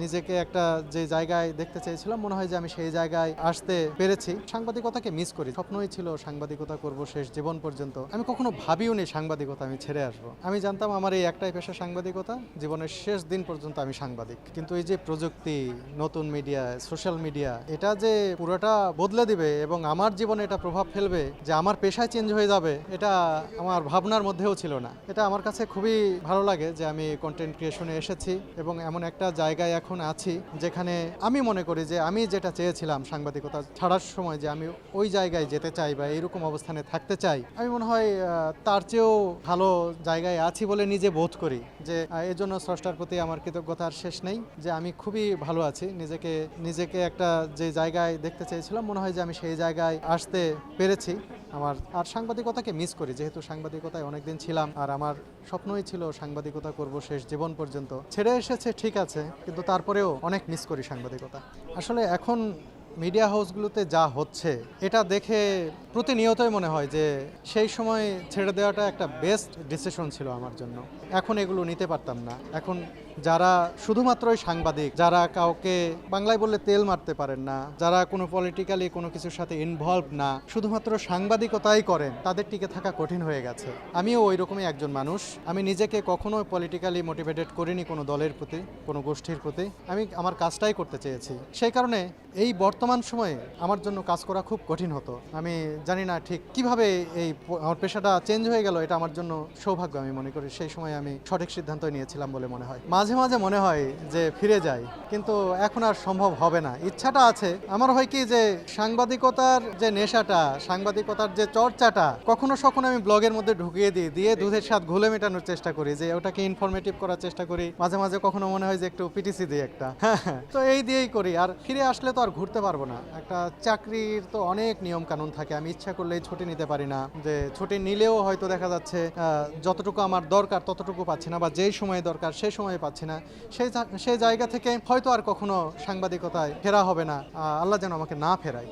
নিজেকে একটা যে জায়গায় দেখতে চেয়েছিলাম মনে হয় যে আমি সেই জায়গায় আসতে পেরেছি। সাংবাদিকতাকে মিস করি। স্বপ্নই ছিল সাংবাদিকতা করব শেষ জীবন পর্যন্ত। আমি কখনো ভাবিও নি সাংবাদিকতা আমি ছেড়ে আসবো। আমি জানতাম আমার এই একটাই পেশা সাংবাদিকতা, জীবনের শেষ দিন পর্যন্ত আমি সাংবাদিক। কিন্তু এই যে প্রযুক্তি, নতুন মিডিয়া, সোশ্যাল মিডিয়া, এটা যে পুরোটা বদলে দিবে এবং আমার জীবনে এটা প্রভাব ফেলবে, যে আমার পেশায় চেঞ্জ হয়ে যাবে, এটা আমার ভাবনার মধ্যেও ছিল না। এটা আমার কাছে খুবই ভালো লাগে যে আমি কন্টেন্ট ক্রিয়েশনে এসেছি এবং এমন একটা জায়গায় এখন আছি যেখানে আমি মনে করি যে আমি যেটা চেয়েছিলাম সাংবাদিকতা ছাড়ার সময়, যে আমি ওই জায়গায় যেতে চাই বা এইরকম অবস্থানে থাকতে চাই, আমি মনে হয় তার চেয়েও ভালো জায়গায় আছি বলে নিজে বোধ করি। যে এই জন্য স্রষ্টার প্রতি আমার কৃতজ্ঞতার শেষ নেই, যে আমি খুবই ভালো আছি। নিজেকে একটা যে জায়গায় দেখতে চেয়েছিলাম মনে হয় যে আমি সেই জায়গায় আসতে পেরেছি। আর সাংবাদিকতাকে মিস করি, যেহেতু সাংবাদিকতায় অনেকদিন ছিলাম আর আমার স্বপ্নই ছিল সাংবাদিকতা করব শেষ জীবন পর্যন্ত। ছেড়ে এসেছে ঠিক আছে, কিন্তু তারপরেও অনেক মিস করি সাংবাদিকতা। আসলে এখন মিডিয়া হাউসগুলোতে যা হচ্ছে এটা দেখে প্রতিনিয়তই মনে হয় যে সেই সময় ছেড়ে দেওয়াটা একটা বেস্ট ডিসিশন ছিল আমার জন্য। এখন এগুলো নিতে পারতাম না। এখন যারা শুধুমাত্রই সাংবাদিক, যারা কাউকে বাংলায় বললে তেল মারতে পারেন না, যারা কোনো পলিটিক্যালি কোনো কিছুর সাথে ইনভলভ না, শুধুমাত্র সাংবাদিকতাই করেন, তাদের টিকে থাকা কঠিন হয়ে গেছে। আমিও ওই রকমই একজন মানুষ। আমি নিজেকে কখনো পলিটিক্যালি মোটিভেটেড করিনি কোনো দলের প্রতি, কোনো গোষ্ঠীর প্রতি। আমি আমার কাজটাই করতে চেয়েছি। সেই কারণে এই বর্তমান সময়ে আমার জন্য কাজ করা খুব কঠিন হতো। আমি জানি না ঠিক কিভাবে আমার পেশাটা চেঞ্জ হয়ে গেল। এটা আমার জন্য সৌভাগ্য আমি মনে করি। সেই সময় আমি সঠিক সিদ্ধান্ত নিয়েছিলাম বলে মনে হয়। মাঝে মাঝে মনে হয় যে ফিরে যাই, কিন্তু এখন আর সম্ভব হবে না। ইচ্ছাটা আছে। আমার হয় কি যে সাংবাদিকতার যে নেশাটা, সাংবাদিকতার যে চর্চাটা কখনো সখনো আমি ব্লগের মধ্যে ঢুকিয়ে দিয়ে দুধের স্বাদ ঘুলে মেটানোর চেষ্টা করি, যে ওটাকে ইনফরমেটিভ করার চেষ্টা করি। মাঝে মাঝে কখনো মনে হয় যে একটু পিটিসি দিই একটা, হ্যাঁ, তো এই দিয়েই করি। আর ফিরে আসলে তো আর ঘুরতে পারবো না। একটা চাকরির তো অনেক নিয়ম কানুন থাকে। আমি ইচ্ছা করলেই ছুটি নিতে পারি না, যে ছুটি নিলেও হয়তো দেখা যাচ্ছে যতটুকু আমার দরকার ততটুকু পাচ্ছি না, বা যেই সময় দরকার সেই সময় পাচ্ছি না। সেই জায়গা থেকে হয়তো আর কখনো সাংবাদিকতায় ফেরা হবে না। আল্লাহ যেন আমাকে না ফেরায়।